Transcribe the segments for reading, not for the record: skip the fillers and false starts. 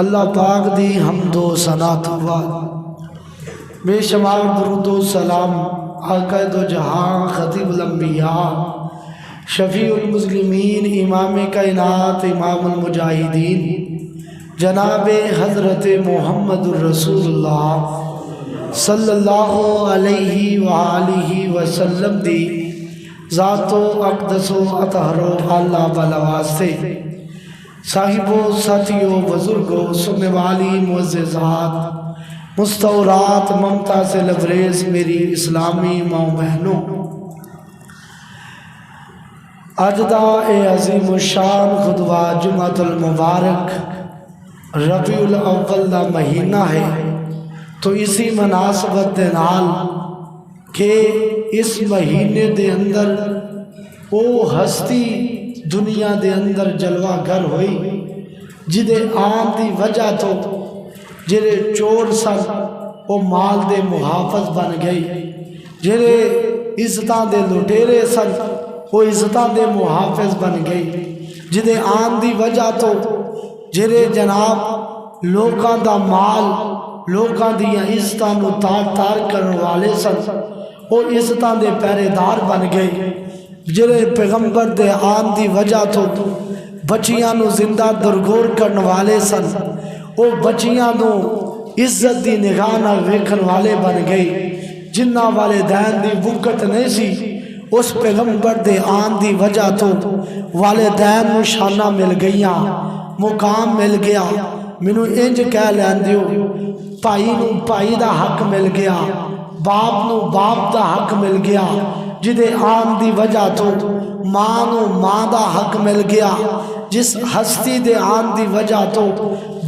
اللہ پاک دی حمد و ثنا تو بعد بے شمار درود و سلام آقا دو جہاں خطیب الانبیاء شفیع المسلمین امام کائنات امام المجاہدین جناب حضرت محمد الرسول اللہ صلی اللہ علیہ وآلہ وسلم دی ذات و اقدس و اطہر و اللہ والا واسطے صاحبوں ساتھیوں بزرگوں سننے والی معززات مستورات ممتا سے لبریز میری اسلامی ماں بہنوں، اجدا عظیم الشان خطبہ جمعۃ المبارک ربیع الاول دا مہینہ ہے، تو اسی مناسبت دے نال کہ اس مہینے دے اندر وہ ہستی دنیا دے اندر جلوہ گر ہوئی جدے آن دی وجہ تو جڑے چور سن وہ مال دے محافظ بن گئی، جڑے عزتاں دے لٹیرے سن وہ عزتاں دے محافظ بن گئی، جدے آن دی وجہ تو جڑے جناب لوکاں دا مال لوکاں دیاں عزتاں نو تار تار کرن والے سن وہ عزتاں دے پہرے دار بن گئے، جڑے پیغمبر دے آن دی وجہ تو بچیاں نو زندہ درگور کرن والے سن وہ بچیاں نو عزت دی نگاہ نال ویکھن والے بن گئے، جنہ والدین دی وقت نہیں سی اس پیغمبر دے آن دی وجہ تو والدین نو شانہ مل گئیاں، مقام مل گیا، مینوں انج کہہ لین دیو بھائی نو بھائی دا حق مل گیا، باپ نو باپ دا حق مل گیا، جدے آن دی وجہ تو ماں نو ماں دا حق مل گیا، جس ہستی دے آن دی وجہ تو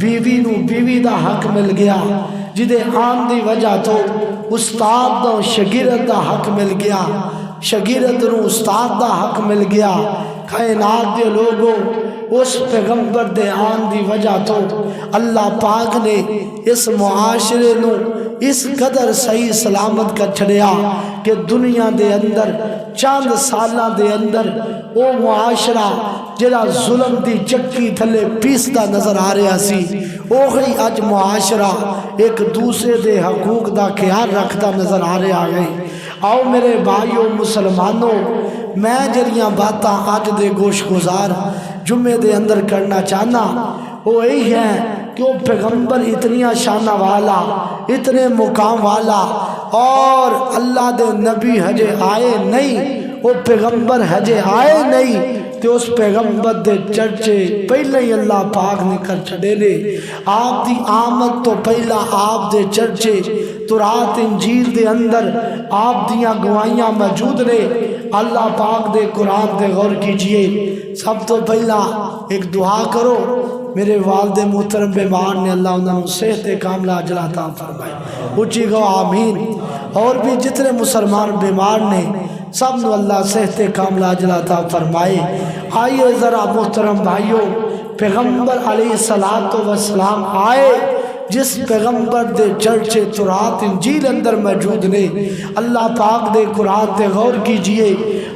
بیوی نو بیوی دا حق مل گیا، جدے آن دی وجہ تو استاد نو شاگرد دا حق مل گیا، شاگرد نو استاد دا حق مل گیا، کائنات دے لوگوں اس پیغمبر دے آن دی وجہ تو اللہ پاک نے اس معاشرے نو اس قدر صحیح سلامت کر چھڑیا کہ دنیا دے اندر چند سالاں دے اندر وہ معاشرہ جڑا ظلم دی چکی تھلے پیستا نظر آ رہا سی اوہی اج معاشرہ ایک دوسرے دے حقوق دا خیال رکھتا نظر آ رہا ہے۔ آؤ میرے بھائیوں مسلمانوں، میں جڑیاں باتاں آج دے گوش گزار جمعے دے اندر کرنا چاہنا وہ یہی ہے کہ وہ پیغمبر اتنی شانہ والا اتنے مقام والا اور اللہ دے نبی ہجے آئے نہیں، وہ پیغمبر ہجے آئے نہیں تو اس پیغمبر دے چرچے پہلے ہی اللہ پاک نے کر چھڑے لے، آپ دی آمد تو پہلا آپ دے چرچے تورات انجیل دے اندر آپ دیاں گوائیاں موجود نے۔ اللہ پاک دے قرآن دے غور کیجئے، سب تو پہلا ایک دعا کرو، میرے والد محترم بیمار نے اللہ انہوں صحت کاملہ عاجلہ عطا فرمائے، اونچی گو آمین۔ اور بھی جتنے مسلمان بیمار نے سب نو اللہ صحت کاملہ عاجلہ عطا فرمائے۔ آئیے ذرا محترم بھائیوں، پیغمبر علیہ السلام آئے جس پیغمبر دے چرچے تورات انجیل اندر موجود نے، اللہ پاک دے قرآن دے غور کیجئے،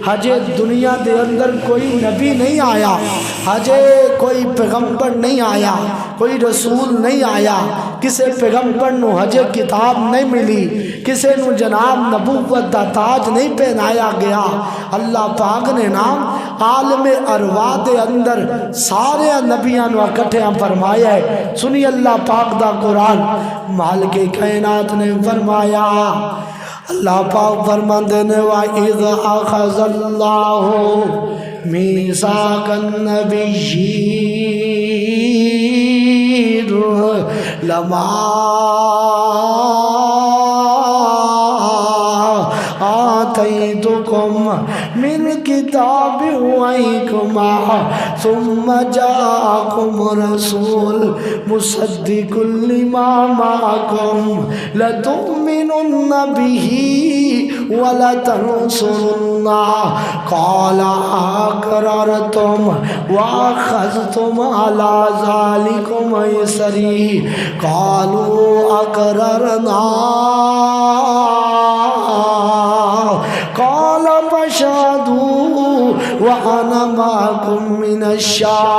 ہجے دنیا دے اندر کوئی نبی نہیں آیا، ہجے کوئی پیغمبر نہیں آیا، کوئی رسول نہیں آیا، کسے پیغمبر نو ہجے کتاب نہیں ملی، کسے نو جناب نبوت دا تاج نہیں پہنایا گیا۔ اللہ پاک نے نام عالم ارواح دے اندر سارے نبیاں نو اکٹھیاں فرمایا ہے۔ سنی اللہ پاک دا قرآن، مالک کائنات نے فرمایا، اللہ پاک فرماندے نے وَإِذْ أَخَذَ اللَّهُ مِيثَاقَ النَّبِيِّينَ لَمَا آتَيْتُكُم مِّن كِتَابٍ وَحِكْمَةٍ ثُمَّ جَاءَكُمْ رَسُولٌ مُصَدِّقٌ لِّمَا مَعَكُمْ لَتُؤْمِنُنَّ بِهِ وَلَتَنصُرُنَّهُ قَالَ أَقْرَرْتُمْ وَأَخَذْتُمْ عَلَى ذَلِكُمْ إِصْرِي قَالُوا أَقْرَرْنَا قَالَ فَاشْهَدُوا وَأَنَا مَعَكُمْ مِنَ الشَّاهِدِينَ۔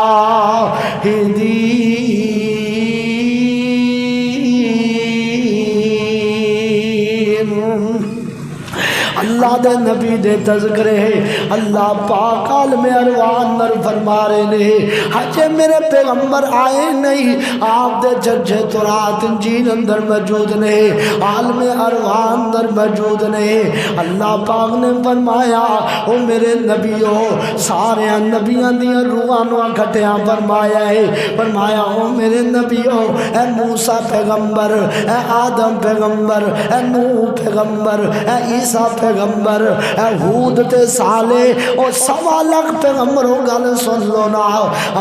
اللہ دے نبی دے تذکرے اللہ پاک عالم ارواح نر فرما رہے نے ہجے میرے پیغمبر آئے نہیں آپ دے ججے تورات انجیل اندر موجود نے عالم ارواح اندر موجود نے اللہ پاک نے فرمایا او میرے نبیوں سارے نبیاں دیاں روحاں نو اکٹھیاں فرمایا ہے فرمایا او میرے نبیوں اے موسیٰ پیغمبر اے آدم پیغمبر اے نوح پیغمبر اے عیسیٰ پیغمبر اے ہود تے صالح او 1.25 لاکھ پیغمبروں گل سن لو نا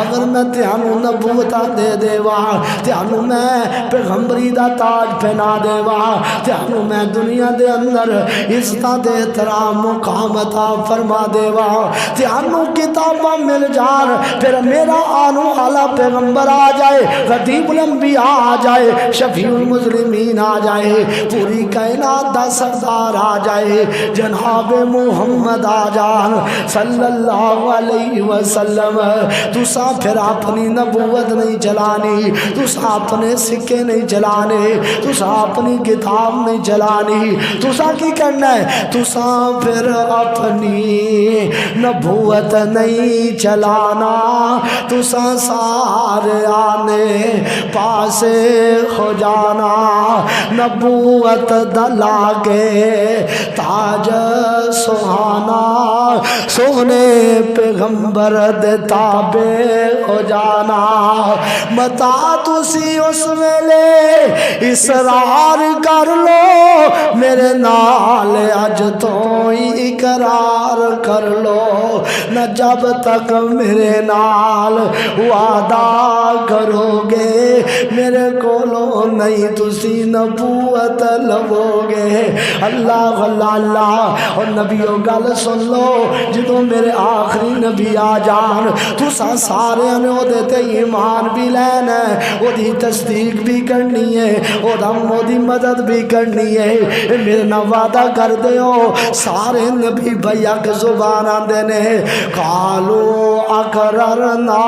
اگر میں تیانو نبوتہ دے دیوا تیانو میں پیغمبری دا تاج پہنا دیوا تیانو میں دنیا دے اندر عزتہ دے احترام مقام عطا فرما دیوا تیانو کتابہ مل جان پھر میرا آنو والا پیغمبر آ جائے خطیب الانبیاء آ جائے شفیع المسلمین آ جائے پوری کائنات دا سردار آ جائے جناب محمد آ جان صلی اللہ علیہ وسلم تسا پھر اپنی نبوت نہیں چلانی تسا اپنے سکے نہیں چلانے تسا اپنی کتاب نہیں چلانی تسا کی کرنا ہے تسا پھر اپنی نبوت نہیں چلانا تسا سارے آنے پاسے ہو جانا نبوت دلا کے تاج سہانا سونے پیغمبر دے تابع ہو جانا متا تسی اس ویلے اصرار کر لو میرے نال اج تو ہی اقرار کر لو نہ جب تک میرے نال وعدہ کرو گے میرے کولو نہیں تسی نبوت لو گے اللہ اللہ اللہ اور نبیوں گل سن لو جدوں میرے آخری نبی آ جان تسا سارے نے او دیتے ایمان بھی لینا ہے او دی تصدیق بھی کرنی ہے او دی مدد بھی کرنی ہے میرے نہ وعدہ کر دے ہو سارے نبی بھیا کے زبان آندے نے قالو اقررنا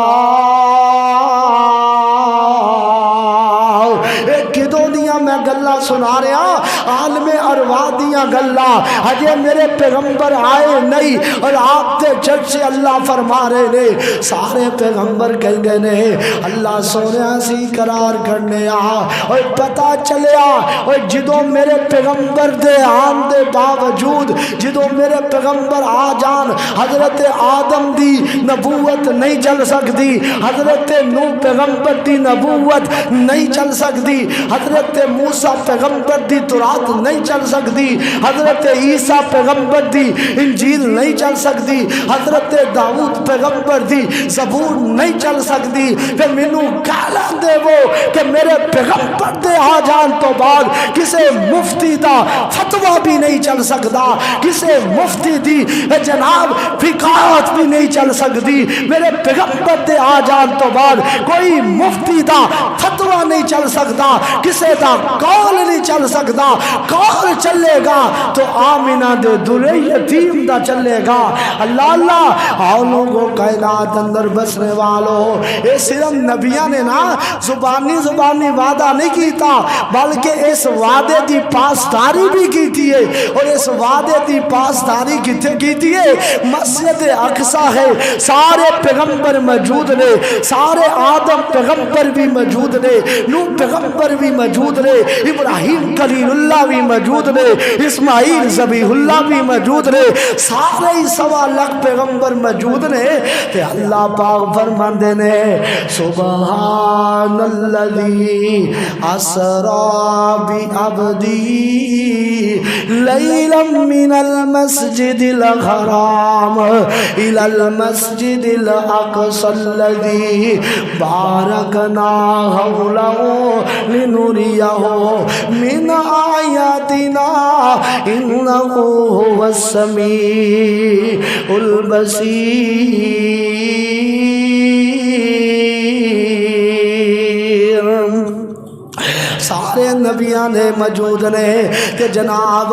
کدوں دیاں میں گلہ سنا رہا عالم ارواح دیاں گلہ ہجے میرے پیغمبر آئے نہیں اور آپ تے جج سے اللہ فرما رہے نے سارے پیغمبر کہیں گے نے اللہ سونے سی قرار کرنے اور پتہ چلیا اور جدوں میرے پیغمبر دے آن دے باوجود جدوں میرے پیغمبر آ جان حضرت آدم دی نبوت نہیں چل سکتی حضرت نوح پیغمبر دی نبوت نہیں چل سکتی حضرت موسیٰ پیغمبر دی تورات نہیں چل سکتی حضرت عیسیٰ پیغمبر دی انجیل نہیں چل سکتی حضرت داؤد پیغمبر دی زبور نہیں چل سکتی پھر مینوں کہلا دے وہ کہ میرے پیغمبر دے آ جان تو بعد کسے مفتی دا فتوہ بھی نہیں چل سکتا کسے مفتی دی جناب فقاہت بھی نہیں چل سکتی میرے پیغمبر دے آ جان تو بعد کوئی مفتی دا فتوہ نہیں چل سکتا کسے دا قول نہیں چل سکتا قول چلے گا تو آمینہ دے دلے یتیم دا چلے گا اللہ اللہ آؤ لوگوں کائنات اندر بسنے والوں اے صرف نبیان نے نا زبانی وعدہ نہیں کیتا بلکہ اس وعدے دی پاسداری بھی کیتی ہے اور اس وعدے دی پاسداری کتے کیتی ہے مسجد اقصی ہے سارے پیغمبر موجود نے سارے آدم پیغمبر بھی موجود نے نوح پیغمبر بھی موجود نے ابراہیم خلیل اللہ بھی موجود نے اسماعیل ذبیح اللہ بھی موجود نے سارے 1.25 لاکھ پیغمبر موجود نے تے اللہ پاک فرماندے نے سبحان الذی اسرا بعبدی لیلا من المسجد الحرام الى المسجد الاقصى الذي باركنا حوله لنريه من آياتنا إنه هو السميع البصير سارے نبیاں نے موجود نے کہ جناب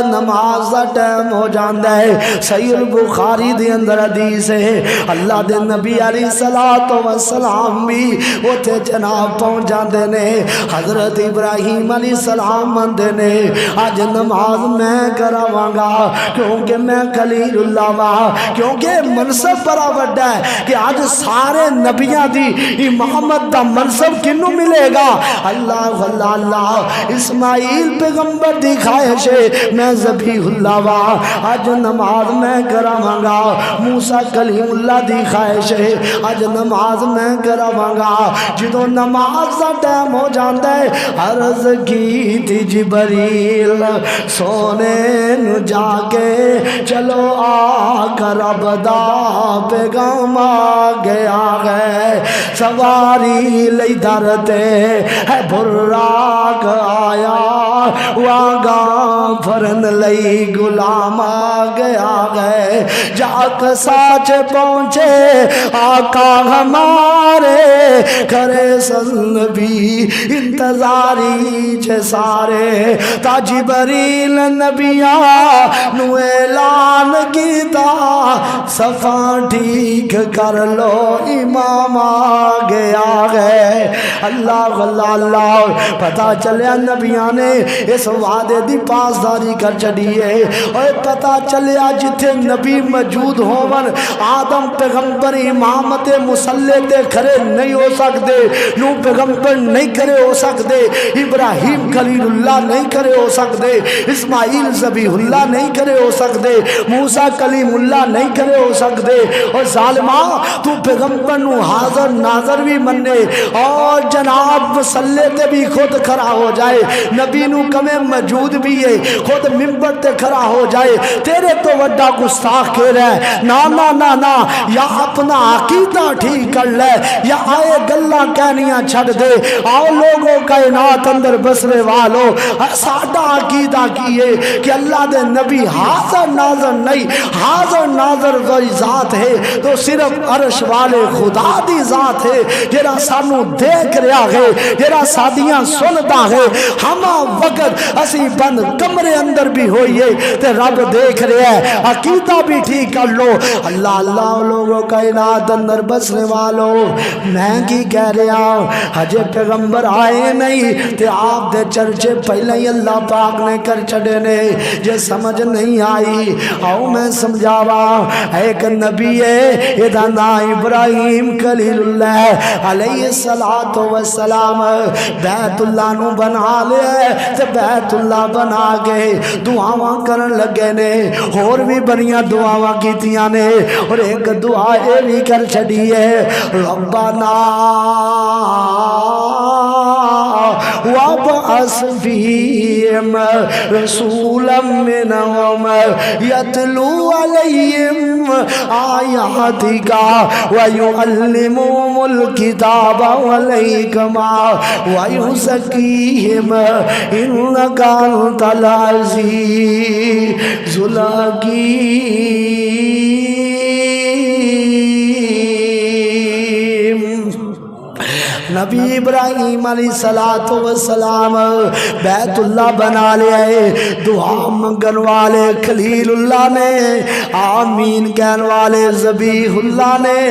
نماز دا ٹائم ہو جاندا ہے۔ صحیح البخاری دے اندر حدیث ہے اللہ دے نبی علیہ الصلوۃ والسلام بھی اوتھے جناب پہنچ جاندے نے۔ حضرت ابراہیم علیہ السلام آندے نے اج نماز میں کراواں گا کیونکہ میں خلیل اللہ وا، کیونکہ منصب بڑا بڑا ہے کہ آج سارے نبیاں دی امامت دا منصب کنوں ملے گا؟ اللہ اللہ اللہ اسماعیل پیغمبر دی خواہش ہے میں ذبیح اللہ وا، آج نماز میں کراواں گا۔ موسیٰ کلیم اللہ دی خواہش ہے آج نماز میں کراواں گا۔ جدوں نماز دا ٹائم ہو جاندا ہے عرض کی تھی جبریل سونے نو جا کے چلو آ کر رب دا پیغام آ گیا ہے، سواری لئی درتے ہے براق آیا، واگاں فرن لئی غلام آ گیا ہے، جاک ساچ پہنچے آقا ہمارے، کرے سن بھی انتظاری چھے سارے، تا جبریل نبیاں نو اعلان کیتا صفاں ٹھیک کر لو امام آ گیا ہے۔ اللہ اللہ اللہ پتہ چلیا نبیاں نے اس وعدے دی پاسداری کر چڑی ہے، اور پتہ چلیا جتھے نبی موجود ہون آدم پیغمبر امامت مصلی تے کھڑے نہیں ہو سکتے، نو پیغمبر نہیں کھڑے ہو سکتے، ابراہیم خلیل اللہ نہیں کھڑے ہو سکتے، اسماعیل ذبیح اللہ نہیں کھڑے ہو سکتے، موسیٰ کلیم اللہ نہیں کھڑے ہو سکتے۔ اور ظالمہ تو پیغمبر نو حاضر ناظر بھی مننے اور جناب مصلی تے بھی خود کھڑا ہو جائے، نبی نو کمیں موجود بھی ہے خود ممبر تے کھڑا ہو جائے، تیرے تو وڈا گستاخ کہہ رہا ہے نا نا نا نا، یا اپنا عقیدہ ٹھیک کر لے یا آئے گلہ کہنیاں چھڑ دے۔ آؤ لوگوں کائنات اندر بسرے والو ساڈا عقیدہ کیے کہ اللہ دے نبی حاضر ناظر نہیں، حاضر ناظر وہی ذات ہے تو صرف عرش والے خدا دی ذات ہے جڑا سانو دیکھ رہا ہے، جڑا سادیاں سنتا ہے، ہما وقت اسی بند کمرے اندر بھی ہوئیے تے رب دیکھ رہا ہے، عقیدہ بھی ٹھیک کر لو۔ اللہ اللہ لوگوں کائنات اندر بسنے والو میں کی کہہ رہا ہجے پیغمبر آئے نہیں تے آپ دے چرچے پہلے ہی اللہ پاک نے کر چڑے نے، جے سمجھ نہیں آئی آؤ میں سمجھاوا۔ ایک نبی ہے ادھا نا ابراہیم خلیل اللہ علیہ السلام بیت اللہ نو بنا لے تے بیت اللہ بنا کے دعاواں کرن لگے نے، اور بھی بڑیاں دعاواں کیتیاں نے، اور ایک دعا اے بھی کر چھڑی ہے ربنا وابعث فیہم رسولا منہم یتلو علیہم آیاتک ویعلمہم الکتاب والحکمہ ویزکیہم انک انت العزیز الحکیم۔ نبی ابراہیم علیہ السلام بیت اللہ بنا لے آئے، دعا منگن والے خلیل اللہ نے، آمین کہن والے ذبیح اللہ نے،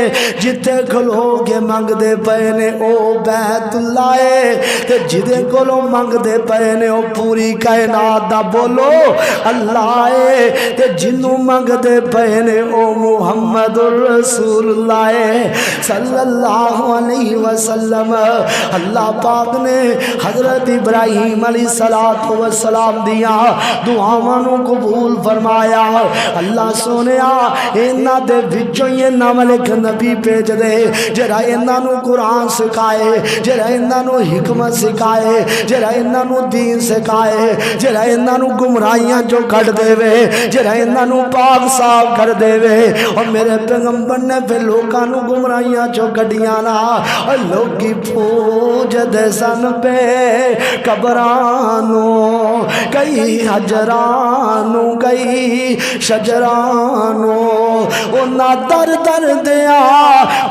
جتے کھلو کے منگ دے پہنے او بیت اللہ ہے تے جدے کھلو منگ دے پہنے او پوری کائنات دا بولو اللہ ہے تے جنو منگ دے پہنے او محمد الرسول اللہ ہے صلی اللہ علیہ وسلم۔ اللہ پاک نے حضرت ابراہیم علیہ السلام دیا دعاواں نو قبول فرمایا۔ اللہ سونیا انہاں دے وچوں یہ ناملک نبی بھیج دے جڑا انہاں نو قرآن سکھائے، جڑا انہاں نو حکمت سکھائے، جڑا انہاں نو دین سکھائے، جڑا انہاں نو گمراہیاں جو کٹ دے وے، جڑا انہاں نو پاک صاف کر دے وے۔ اور میرے پیغمبر نے پھر لوکاں نو گمراہیاں جو کڈیاں نا، اور لوگ کی پوجدے سن پہ قبرانو کئی حجرانو کئی شجرانو اونا در در دیا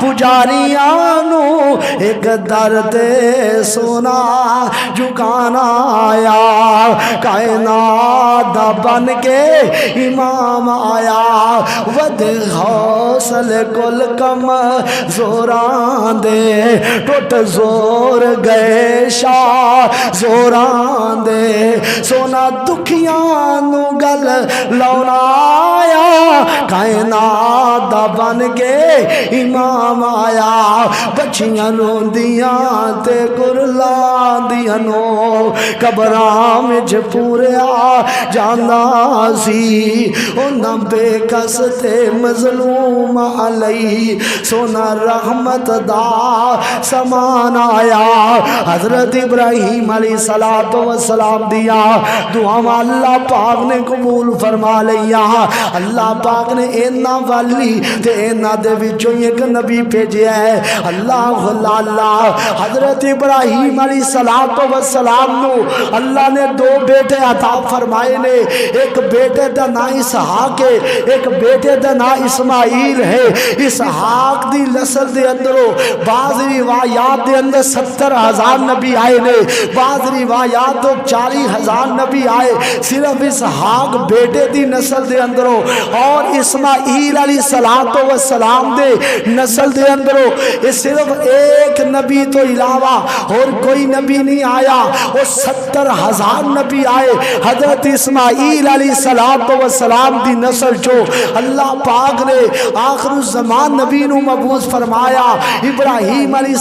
پجاریانو ایک درد سونا جھکانا آیا کائنات دا بن کے امام آیا ود حوصل کل کم زوران دے ٹوٹ زور گئے شاہ زوران دے سونا دکھیانو گل لونا آیا کائنات دا بن کے امام آیا بچیاں روندیاں تے گرلاں دیاں نو قبراں وچ پوریا جاندا سی انہاں بے کس تے مظلوم علی سونا رحمت دا سمان آیا حضرت ابراہیم علیہ السلام دیا دعا اللہ پاک نے قبول فرما لیا اللہ پاک نے اینا والی تے اینا دے وچوں ایک نبی بھیجیا ہے اللہ حضرت ابراہیم علیہ السلام نو اللہ نے دو بیٹے عطا فرمائے نے ایک بیٹے دا نام اسحاق ہے ایک بیٹے دا نام اسماعیل ہے اسحاق دی نسل دے اندروں بعض روایات دے اندر 70,000 نبی آئے نے بعض روایات تو 40,000 نبی آئے صرف اسحاق بیٹے دی نسل دے اندروں اور اسماعیل علیہ السلام دے نسل دے اندروں صرف ایک نبی تو علاوہ اور کوئی نبی نہیں آیا وہ 70,000 نبی آئے حضرت اسماعیل علیہ السلام دی نسل جو اللہ پاک نے آخر الزمان نبی نو مبعوث فرمایا ابراہیم علیہ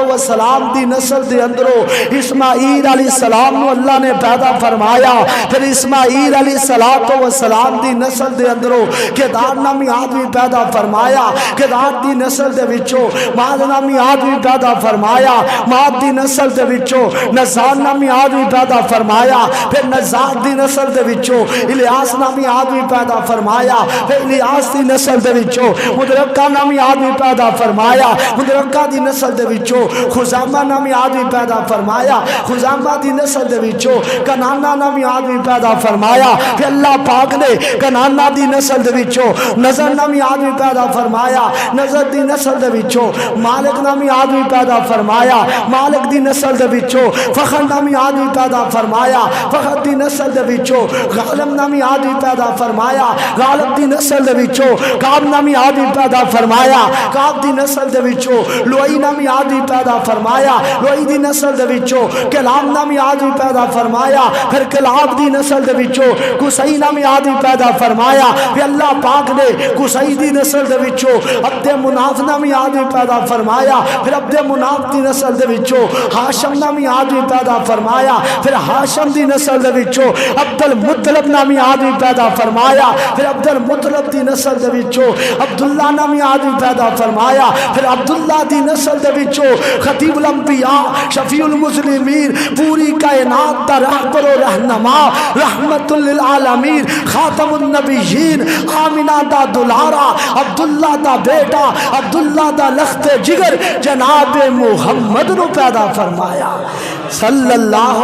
السلام دی نسل دے اندروں اسماعیل علیہ السلام نو اللہ نے پیدا فرمایا پھر اسماعیل علیہ السلام دی نسل دے اندروں کدار نامی آدمی پیدا فرمایا کدار دی نسل دے وچوں ماد نامی آدمی پیدا فرمایا ماد دی نسل دے وچوں نزار نامی آدمی پیدا فرمایا پھر نزار دی نسل دے وچوں الیاس نامی آدمی پیدا فرمایا پھر الیاس دی نسل دے وچوں مدرکہ نامی آدمی پیدا فرمایا مدرکہ دی نسل دے وچوں خزامہ نامی آدمی پیدا فرمایا خزامہ دی نسل دے وچوں کنانہ نامی آدمی پیدا فرمایا پھر اللہ پاک نے کنانہ دی نسل دے وچوں نظر نامی آدمی پیدا فرمایا نظر دی نسل دے وچوں مالک نامی آدمی پیدا فرمایا مالک دی نسل دے وچوں فخر نامی آدمی پیدا فرمایا فخر دی نسل دے وچوں غالب نامی آدمی پیدا فرمایا غالب دی نسل دے وچوں کعب نامی آدمی پیدا فرمایا کعب دی نسل دے وچوں لوئی نامی آدمی پیدا فرمایا لوئی دی نسل دے وچوں کلاب نامی آدمی پیدا فرمایا پھر کلاب دی نسل دے وچوں قصی نامی آدمی پیدا فرمایا پھر اللہ پاک نے قصی دی نسل دے وچوں عبد مناف نامی آدمی پیدا فرمایا پھر عبد مناف دی نسل دے وچوں ہاشم نامی آدمی پیدا فرمایا پھر ہاشم دی نسل دے وچوں عبد المطلب نامی آدمی پیدا فرمایا پھر عبد المطلب دی نسل دے وچوں عبداللہ نامی آدمی پیدا فرمایا پھر عبداللہ دی نسل دے وچوں خطیب الانبیاء شفیع المسلمین پوری کائنات دا رہبر و رہنما رحمت للعالمین خاتم النبیین آمینہ دا دلارا عبداللہ دا بیٹا عبداللہ دا لخت جگر جناب محمد نو پیدا فرمایا صلی اللہ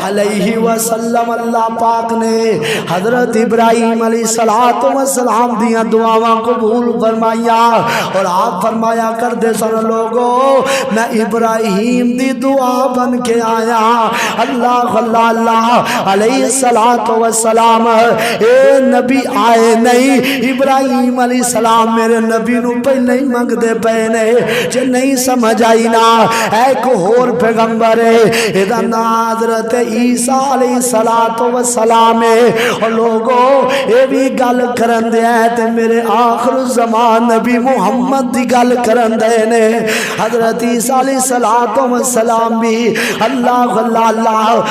علیہ وسلم اللہ پاک نے حضرت ابراہیم علیہ السلام دیا دعاواں قبول فرمایا اور آپ فرمایا کر دے سن لوگوں میں ابراہیم دی دعا بن کے آیا اللہ اللہ علیہ السلام اے نبی آئے نہیں ابراہیم علیہ السلام میرے نبی نو پہلے ہی منگ دے پہنے جو نہیں سمجھ آئی نا ایک اور پیغمبر ہے ادھا حضرت عیسیٰ علیہ السلام اور لوگوں اے بھی گل کرن دے تے میرے آخر الزمان نبی محمد دی گل کرن دے نے حضرت عیسیٰ علیہ السلام بھی اللہ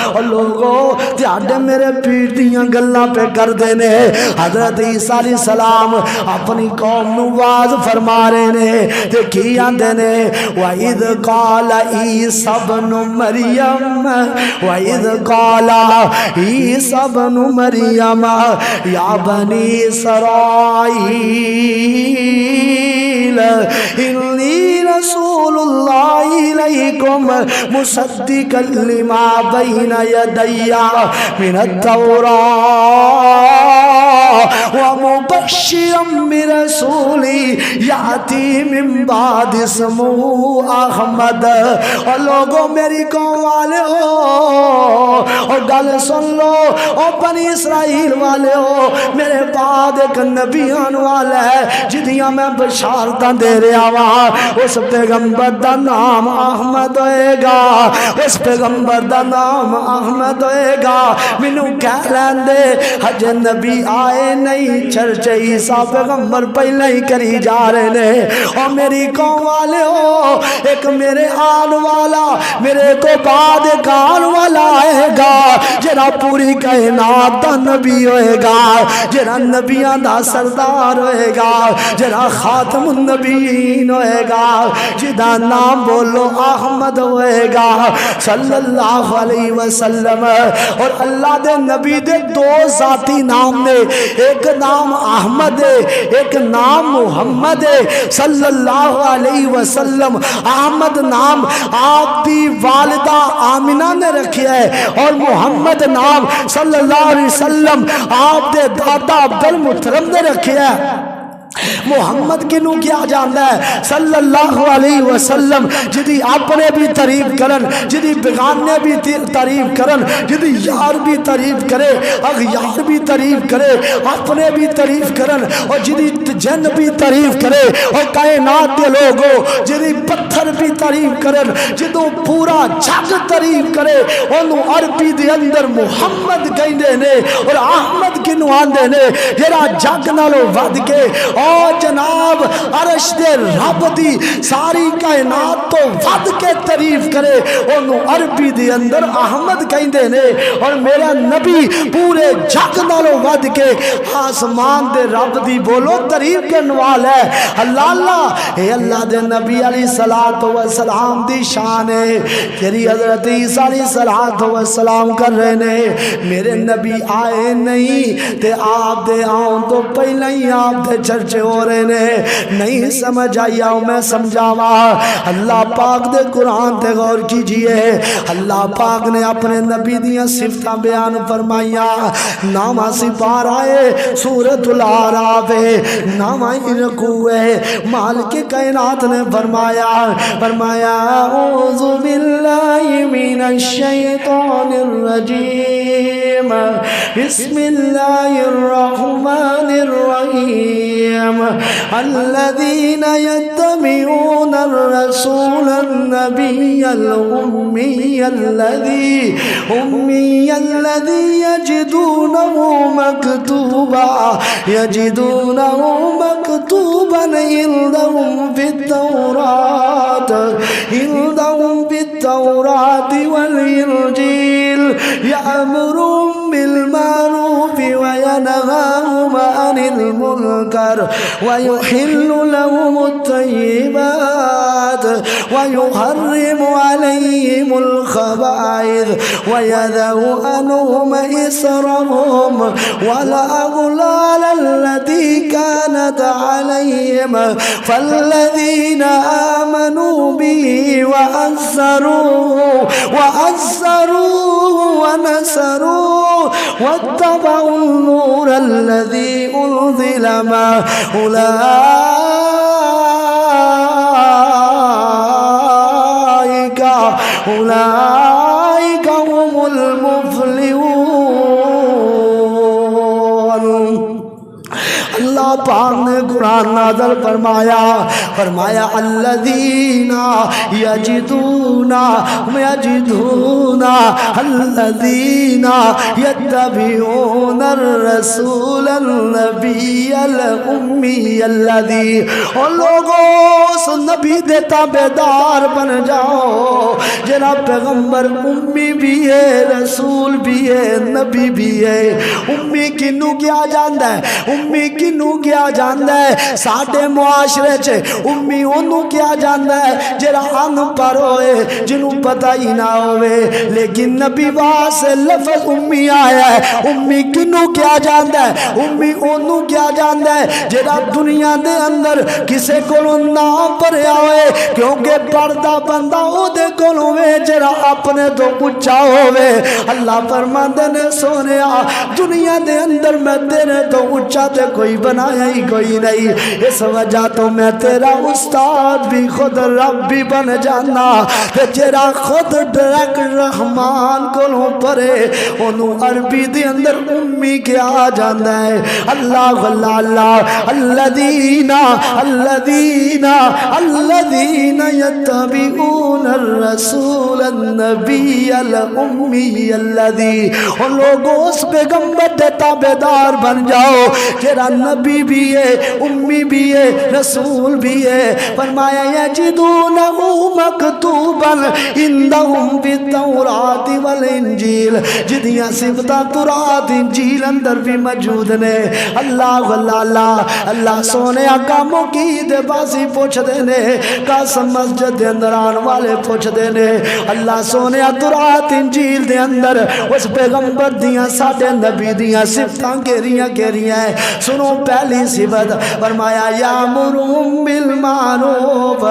اور لوگوں تیاڈے میرے پیٹ دیاں گلاں پہ کر دے نے حضرت عیسیٰ علیہ السلام اپنی قوم نو واز فرما رہے نے تے کی آندے نے وَإِذْ قَالَ عِيسَى ابْنُ مَرْيَمَ وَإِذْ قَالَ عِيسَى ابْنُ مَرْيَمَ يَا بَنِي إِسْرَائِيلَ جبریل انی رسول اللہ الیکم مصدقا لما بین یدی من التوراۃ ومبشرا برسول یاتی من بعد اسمہ احمد۔ اور لوگوں میری قوم والے ہو اور گل سن لو، اور بنی اسرائیل والے ہو، میرے بعد ایک نبی آنے والا ہے جدیاں میں بشارتاں دے رہا ہاں۔ اس پیغمبر دا نام احمد ہوئے گا، اس پیغمبر دا نام احمد ہوئے گا۔ مینوں کہہ لیندے ہجے نبی آئے نہیں، چرچے عیسیٰ پیغمبر پہلے ہی کری جا رہے نے۔ اور میری قوم والے ہو، ایک میرے آن والا، میرے کو بعد ایک آن والا آئے گا جڑا پوری کائنات دا نبی ہوئے گا، جڑا نبیاں دا سردار ہوئے گا، جڑا خاتم النبیین ہوئے گا، جدا نام بولو احمد ہوئے گا صلی اللہ علیہ وسلم۔ اور اللہ دے نبی دے دو ذاتی نام نے، ایک نام احمد ہے، ایک نام محمد ہے صلی اللہ علیہ وسلم۔ احمد نام آپ دی والدہ آمنہ نے رکھی ہے، اور محمد نام صلی اللہ علیہ وسلم آپ دے دادا عبد المطلب نے رکھی ہے۔ محمد کنوں کیا جاندا ہے صلی اللہ علیہ وسلم، جدی اپنے بھی تعریف کرن، جدی بیگانے بھی تعریف کرن، جدی یار بھی تعریف کرے، اغیار بھی تعریف کرے، اپنے بھی تعریف کرن، اور جدی جن بھی تعریف کرے، اور کائنات کے لوگوں جدی پتھر بھی تعریف کرن، جدوں پورا جگ تعریف کرے، انہوں عربی دے اندر محمد کہندے نے، اور احمد کنوں آندے نے جڑا جگ نالوں ود کے اور جناب عرش دے رب دی ساری کائنات تو ود کے تعریف کرے، انہوں عربی دے اندر احمد کہندے نے۔ اور میرا نبی پورے جگ نالوں ود کے آسمان دے رب دی بولو تعریف کرنے والا ہے۔ اللہ اللہ، اے اللہ دے نبی علیہ الصلوۃ والسلام دی شان ہے تیری حضرت عیسیٰ علیہ الصلوۃ والسلام کر رہے نے۔ میرے نبی آئے نہیں تے آپ دے آؤں تو پہلے ہی آپ دے چرچے ہو رہے نے۔ نہیں سمجھ آئی آؤں میں سمجھاوا، اللہ پاک دے قرآن تے غور کیجئے۔ اللہ پاک نے اپنے نبی دیاں صفتاں بیان فرمائیا، نامہ سپار آئے سورۃ الاعراف ہے، نامہ رکوع ہے۔ مالک کائنات نے فرمایا اعوذ باللہ من الشیطان الرجیم بسم اللہ الرحمن الرحیم الذین یتبعون الرسول النبی الأمی الذی یجدونہ مکتوبا عندهم في التوراة والإنجيل يأمرهم بالمعروف وينهاهم عن المنكر ويحل لهم الطيبات ويحرم عليهم الخبائث ويذر عنهم إصرهم والأغلال التي كانت عليهم فالذين آمنوا به وعزروه ونصروه واتبعوا النور الذي أنزل معه أولئك هم المفلحون۔ اللہ پاک نے قرآن نازل فرمایا الذین یجدون الذین یتبعون الرسول النبی الامی الذی، اور لوگوں اس نبی دے تابعدار بن جاؤ جناب پیغمبر امی بھی ہے، رسول بھی ہے، نبی بھی ہے۔ امی کنوں کیا جاندا ہے؟ امی کنوں کیا جاندا ہے؟ ساڈے معاشرے چ امی انہوں کیا جاندا ہے جڑا ان پڑھ ہوئے، جنوں پتہ ہی نہ ہوئے، لیکن لیکن نبی واسے لفظ امی آیا ہے. امی کنوں کیا جاندا ہے؟ امی اونوں کیا جاندا ہے جڑا دنیا دے اندر کسے کولوں نہ پڑھیا ہوئے، کیونکہ پڑھدا بندہ او دے کولوں وے جڑا اپنے تو اونچا ہوئے. اللہ فرماندے نے سونیا دنیا دے اندر میں تیرے تو اونچا تے کوئی بنایا ہی کوئی نہیں، اس وجہ تو میں تیرا استاد بھی خود رب بھی بن جانا. تے جڑا خود ڈائریکٹ رحمان کولوں پڑھے اونوں عربی دے اندر امی کیا جاندا ہے. اللہ اللہ اللہ الذین الذین الذین یتبعون الرسول النبی الامی الذی. ان لوگوں اس پیغمبر دے تابعدار بن جاؤ جڑا نبی بھی ہے، امی بھی ہے، رسول بھی ہے. فرمایا یجدونہ مکتوبا عندہم بالتوراۃ والانجیل، جدیاں صفتاں تورات انجیل اندر بھی موجود نے. اللہ اللہ اللہ اللہ سونے کاموں کی دے باسی پوچھ دے نے، قاسم مسجد دے اندر آن والے پوچھ دے نے. اللہ سونے تورات انجیل دے اندر اس پیغمبر دیاں ساڈے نبی دیاں صفتاں کیریاں کیریاں ہیں. سنو پہلی صفت فرمایا یامرہم بالمعروف،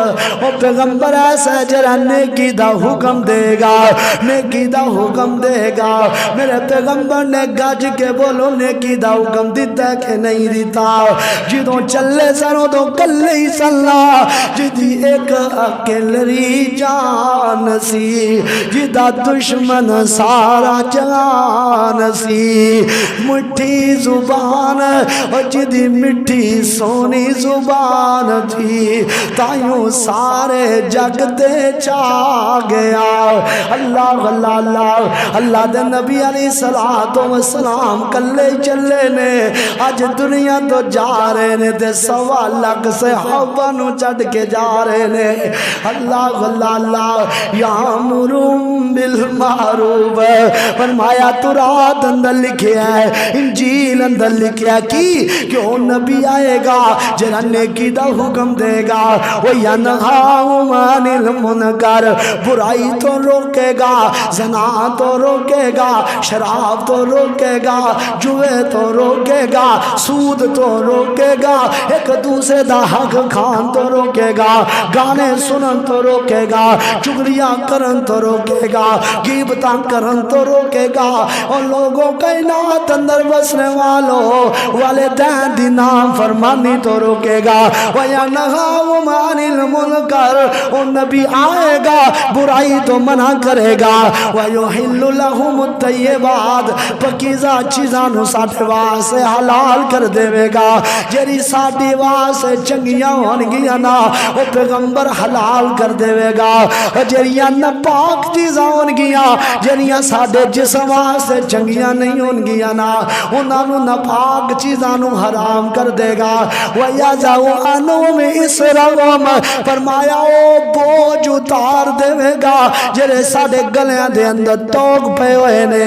وہ پیغمبر ایسا ہے جڑا نیکی دا حکم دے گا، نیکی دا حکم دے گا. میرے پیغمبر نے گج کے بولو نیکی دا حکم دیتا ہے کہ نہیں دیتا؟ جدوں چلے سنو تو کلے ہی سننا، جدی ایک اکیلری جان سی، جدا دشمن سارا جان سی. مٹھی زبان اور جدی مٹھی سونی زبان تھی، تائیوں سارے جگ تے چاہ گیا. اللہ اللہ اللہ اللہ دے نبی علیہ السلام کلے چلے نے، آج دنیا تو جا رہے نے تے 1.25 لاکھ صحابہ نو چڑھ کے جا رہے نے. اللہ اللہ اللہ یامرہم بالمعروف. فرمایا تورات اندر لکھیا ہے، انجیل اندر لکھیا کی کہ وہ نبی آئے گا جڑا نیکی دا حکم دے گا، وہ ینہاہم عن المنکر، برائی تو روکے گا، زنا تو روکے گا، شراب تو روکے گا، جوے تو روکے گا، سود تو روکے گا، ایک دوسرے دا حق کھان تو روکے گا، گانے سنن تو روکے گا، چغلیاں کرن تو روکے گا، غیبتاں کرن تو روکے گا. اور لوگوں کائنات اندر بسنے والوں والدین دی نام فرمانی تو روکے گا. وَيَنْهَاهُمْ عَنِ الْمُنْكَرِ، وہ نبی آئے گا برائی تو منع کرے گا. وَيُحِلُّ لَهُمُ الطَّيِّبَاتِ، پاکیزہ چیزاں نو ساڈے واسطے حلال کر دے گا. جڑی ساڈی واسطے چنگیاں ہون گیاں نا وہ پیغمبر حلال کر دے گا. جڑیاں ناپاک چیزاں ہون گیاں، جڑیاں ساڈے جسم واسطے چنگیاں نہیں ہون گیاں نا انہاں نو ناپاک چیزاں نو حرام کر دے گا. وَيَضَعُ عَنْهُمْ إِصْرَهُمْ، فرمایا او بوجھ اتار دے گا جڑے ساڈے گلیاں دے اندر توق پے ہوئے نے.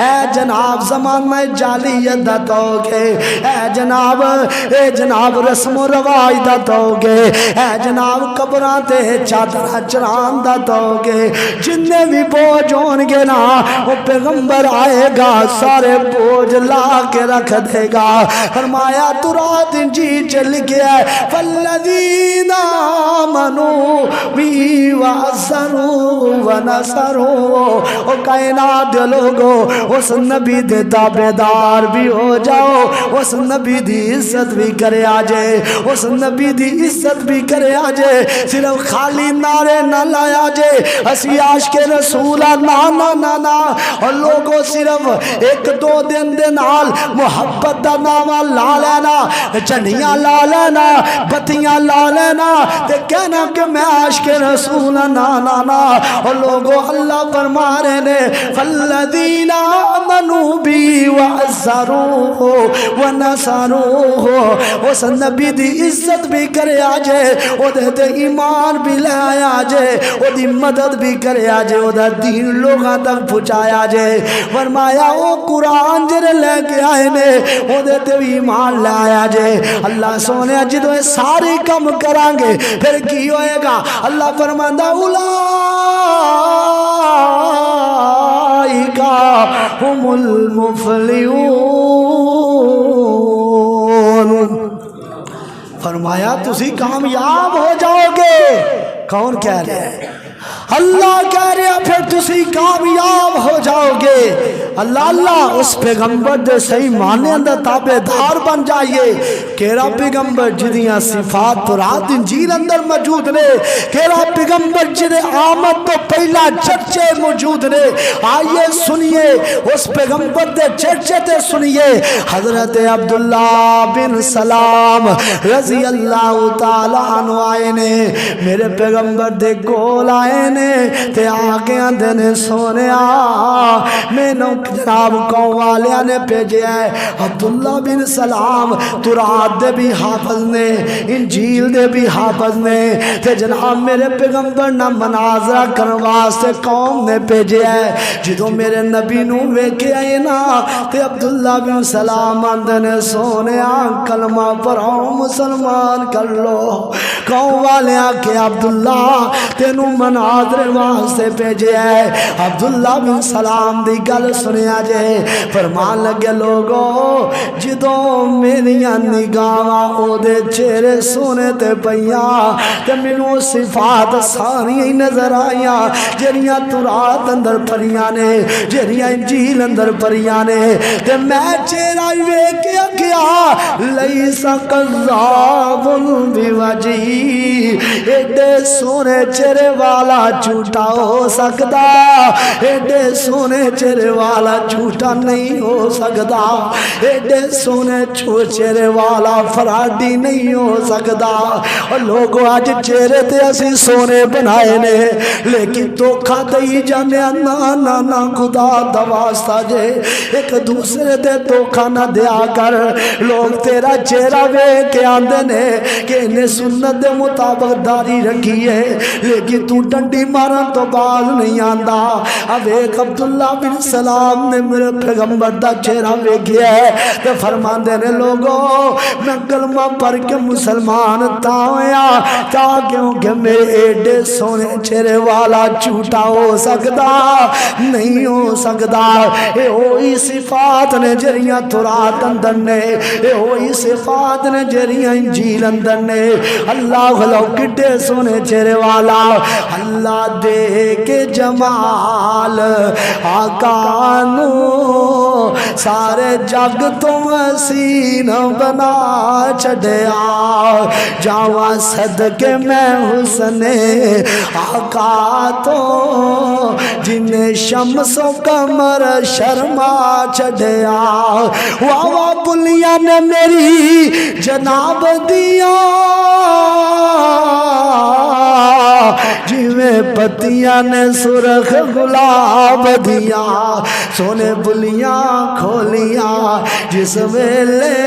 اے جناب زمانہ جاہلیت دا توق ہے، اے جناب رسم و رواج دا توق ہے، اے جناب قبراں تے چادر چران دا توق ہے. جننے بھی بوجھ ہون گے نا وہ پیغمبر آئے گا سارے بوجھ لا کے رکھ دے گا. فرمایا تورات انجیل چل گیا ہے فالذین آمنوا بی وعزروا ونصروا. او کائنات دے لوگو اس نبی دے تابعدار بھی ہو جاؤ، اس نبی دی عزت بھی کرے آجے، اس نبی دی عزت بھی کرے آجے. صرف خالی نعرے نہ لایا جے اسی عاشق رسولہ نا نا نا نا. اور لوگوں صرف ایک دو دن دے نال محبت دا نامہ لا لینا، چنیاں لا لینا، بتیاں لا لینا تے کہنا کہ میں عاشق رسول نا نا نا. اور لوگوں اللہ فرما رہے نے فالذین آمنوا بی وعزروہ ونصروہ. اس نبی دی عزت بھی کرے آجے، او دے ایمان بھی لے آجے، او دی مدد بھی کرے آجے، او دا دین لوگاں تک پہنچایا جے. فرمایا او قرآن جڑے لے کے آئے نے او دے تے ایمان لے آیا جے. اللہ سونے جدو یہ سارے کم کریں گے پھر کی ہوئے گا؟ اللہ فرماندہ هم المفلحون۔ فرمایا تسی کامیاب ہو جاؤ گے۔ کون کہہ رہے ہیں؟ اللہ کہہ رہے ہیں پھر تسی کامیاب ہو جاؤ گے۔ اللہ اس پیغمبر دے صحیح معنی اندر تابعدار بن جائیے۔ کیڑا پیغمبر جدیاں صفات تورات انجیل اندر موجود نے، کیڑا پیغمبر جدے آمد تو پہلا چرچے موجود نے۔ آئیے سنیے اس پیغمبر دے چرچے تے سنیے۔ حضرت عبداللہ بن سلام رضی اللہ تعالیٰ عنہ آئے نے، میرے پیغمبر دے کول آئے نے تے آگے آندے نے سونیا میں نو جناب قوم والیاں نے بھیجے ہے۔ عبداللہ بن سلام تورات دے بھی حافظ نے، انجیل دے بھی حافظ نے، تے جناب میرے پیغمبر نہ مناظرہ کرن واسطے قوم نے بھیجے ہے۔ جدوں میرے نبی نو ویکھے آئے نا تے عبداللہ بن سلام آندے نے سونیا کلمہ پڑھو مسلمان کر لو۔ قوم والیاں کہ عبداللہ تینو مناظرے واسطے بھیجے ہے۔ عبداللہ بن سلام دی گل سنیا جے، فرمان لگے لوگو جدوں میریاں نگاہاں او دے چہرے سونے تے پیاں تے مینوں صفات ساری نظر آئیاں جڑیاں تورات اندر پڑھیاں نے، جڑیاں انجیل اندر پڑھیاں نے، تے میں چہرہ ویکھ کے آکھیا لیس کذاب بوجہی، ایڈے سونے چہرے والا جھوٹا ہو سکتا، ایڈے سونے چہرے والا جھوٹا نہیں ہو سکتا، ایڈے سونے چہرے والا فراڈی نہیں ہو سکتا۔ اور لوگوں آج چہرے تے اسی سونے بنائے نے لیکن دھوکھا دئی جانے نا نا نا خدا دا واسطہ جے ایک دوسرے تے دھوکھا نہ دیا کر۔ لوگ تیرا چہرہ ویکھ کے آندے نے کہ انہیں سنت دے مطابق داڑھی رکھی ہے لیکن تو ڈنڈی مارن تو باز نہیں آندا۔ اب ایک عبداللہ بن سلام نے میرے پیغمبر دا چہرہ ویکھیا ہے تے فرماندے نے لوگوں میں کلمہ پڑھ کے مسلمان تا ہویا تاکہ میرے ایڈے سونے چہرے والا جھوٹا ہو سکتا نہیں ہو سکتا۔ اے ہوئی صفات نے جڑیاں تورات اندر نے، اے ہوئی صفات نے جڑیاں انجیل اندر نے۔ اللہ لو کڈے سونے چہرے والا، اللہ دے کے جمال آقا نو سارے جگ تو حسین بنا چھڈیا، جاواں صدقے میں حسن آقا تو جن شمس و قمر شرما چھڈیا۔ واہ واہ بلیاں نے میری جناب دیا جویں پتیاں نے سرخ گلاب دیا، سونے بلیاں کھولیاں جس ویلے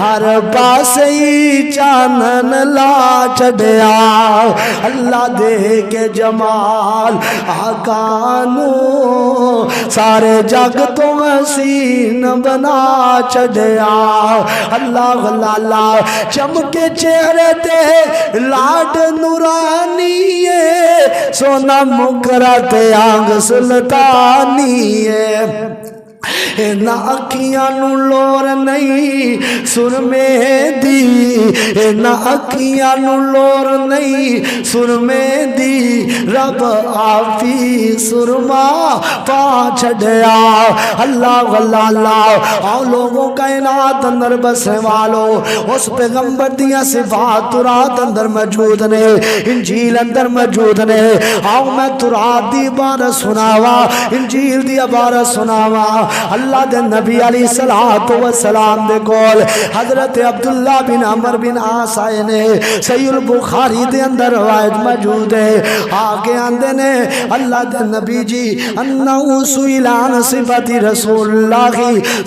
ہر پاس ہی چانن لا چھڈیا۔ اللہ دے کے جمال آقا نو سارے جگ تو حسین بنا چھڈیا۔ اللہ اللہ چمکے چہرے تے لاڈ نورانی ہے، سونا مکرا تے آنگ سلطانی ہے۔ نہ اکھیاں نو لور نہیں سرمے دی، نہ اکھیاں نو لور نہیں سرمے دی، رب آفی سرما پا چھڈیا۔ اللہ اللہ اللہ آؤ لوگوں کائنات اندر بسنے والو اس پیغمبر دیاں صفات تورات اندر موجود نے، انجیل اندر موجود نے۔ آؤ میں تورات دی عبارت سناوا، انجیل دی عبارت سناوا۔ اللہ دے نبی علیہ السلام دے کول حضرت عبداللہ بن عمر بن عاص آئے نے، صحیح البخاری دے اندر روایت موجود ہے۔ آگے آندے نے اللہ دے نبی جی انہو سئل عن صفات رسول اللہ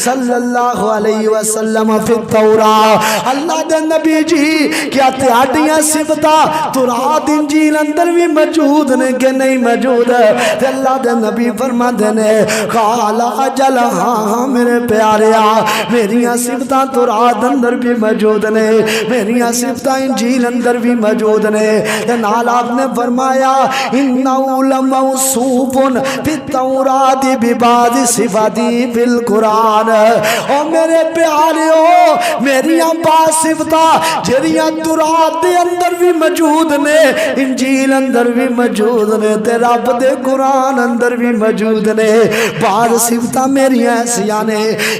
صلی اللہ علیہ وسلم فی التوراۃ، اللہ دے نبی جی کیا تہاڈیاں صفتاں تورات انجیل اندر بھی موجود نے کہ نہیں موجود؟ تے اللہ دے نبی فرماندے نے قال اجل گل ہاں میرے پیارے میریاں صفتاں تورات اندر بھی موجود نے میریاں صفتاں انجیل اندر بھی موجود نے تے نال آپ نے فرمایا انہو لموصوف فی التورات ببعض صفاتی فی القرآن او میرے پیاریو میریاں بعض صفتاں جڑیاں تورات دے اندر بھی موجود نے انجیل اندر بھی موجود نے تے رب دے قرآن اندر بھی موجود نے بعض صفتاں میریاں ایسیاں نے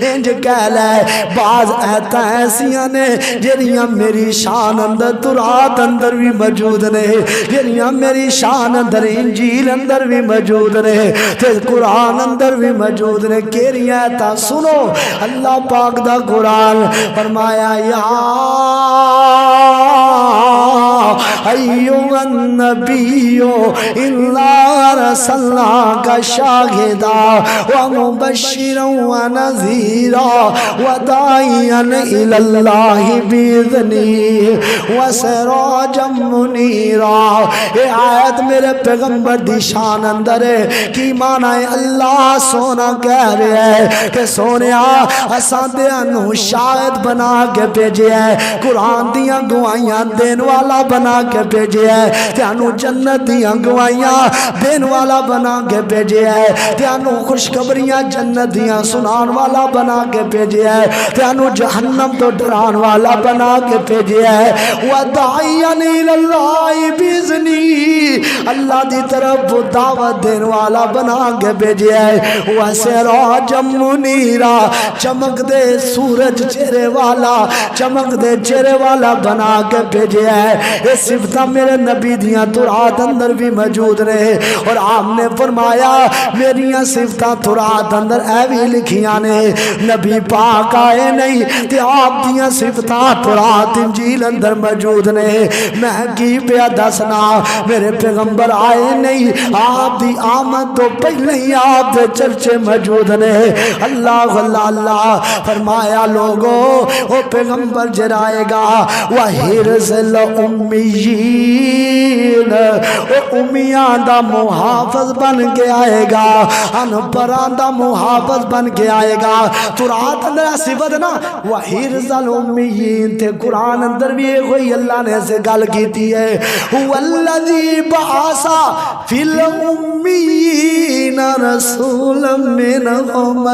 انج کہہ لے بعض ایتاں ایسیاں نے جڑیاں میری شان اندر تورات اندر بھی موجود نے جڑیاں میری شان اندر انجیل اندر بھی موجود نے تے قرآن اندر بھی موجود نے کیڑیاں ایتاں سنو اللہ پاک دا قرآن فرمایا یا ایوہ النبی الا رسلناک شاہدا ومبشرا ونذیرا وداعیا الی اللہ باذنہ وسراجا منیرا یہ آیت میرے پیغمبر دی شان اندر ہے کی معنی ہے اللہ سونا کہہ رہے ہے کہ سونیا اساں دیانو شاہد بنا کے بھیجے ہے قرآن دیاں گوائیاں دین والا بنا کے بھیجے ہے تیانو جنت دیاں گوائیاں دین والا بنا کے بھیجے ہے تیانو خوشخبریاں جنت دیاں سنان والا بنا کے بھیجے ہے تیانو جہنم تو ڈران والا بنا کے بھیجے ہے وَدَعِيًا إِلَى اللَّهِ بِإِذْنِهِ اللہ دی طرف دعوت دین والا بنا کے بھیجے ہے وَسِرَاجًا مُنِيرًا چمک دے سورج چہرے والا چمک دے چہرے والا بنا کے بھیجے ہے یہ صفتہ میرے نبی دیاں تورات اندر بھی موجود رہے اور آپ نے فرمایا میریاں صفتہ تورات اندر اے بھی لکھیاں نے نبی پاک آئے نہیں تے آپ دیاں صفتہ تورات انجیل اندر موجود نے میں کی پیا دسنا میرے پیغمبر آئے نہیں آپ دی آمد تو پہلے ہی آپ دے چرچے موجود نے اللہ اللہ اللہ فرمایا لوگو وہ پیغمبر جرائے گا وَحِرْزِ الْأُمِّيِّينَ وہ امیاں دا محافظ بن کے آئے گا انپران دا محافظ بن کے آئے گا تورات اندر صفت نا وَحِرْزِ الْأُمِّيِّينَ تے قرآن اندر بھی کوئی اللہ نے سے گل کیتی ہے وَالَّذِي بَعَثَ فِي الْأُمِّيِّينَ رَسُولًا مِّنْهُمْ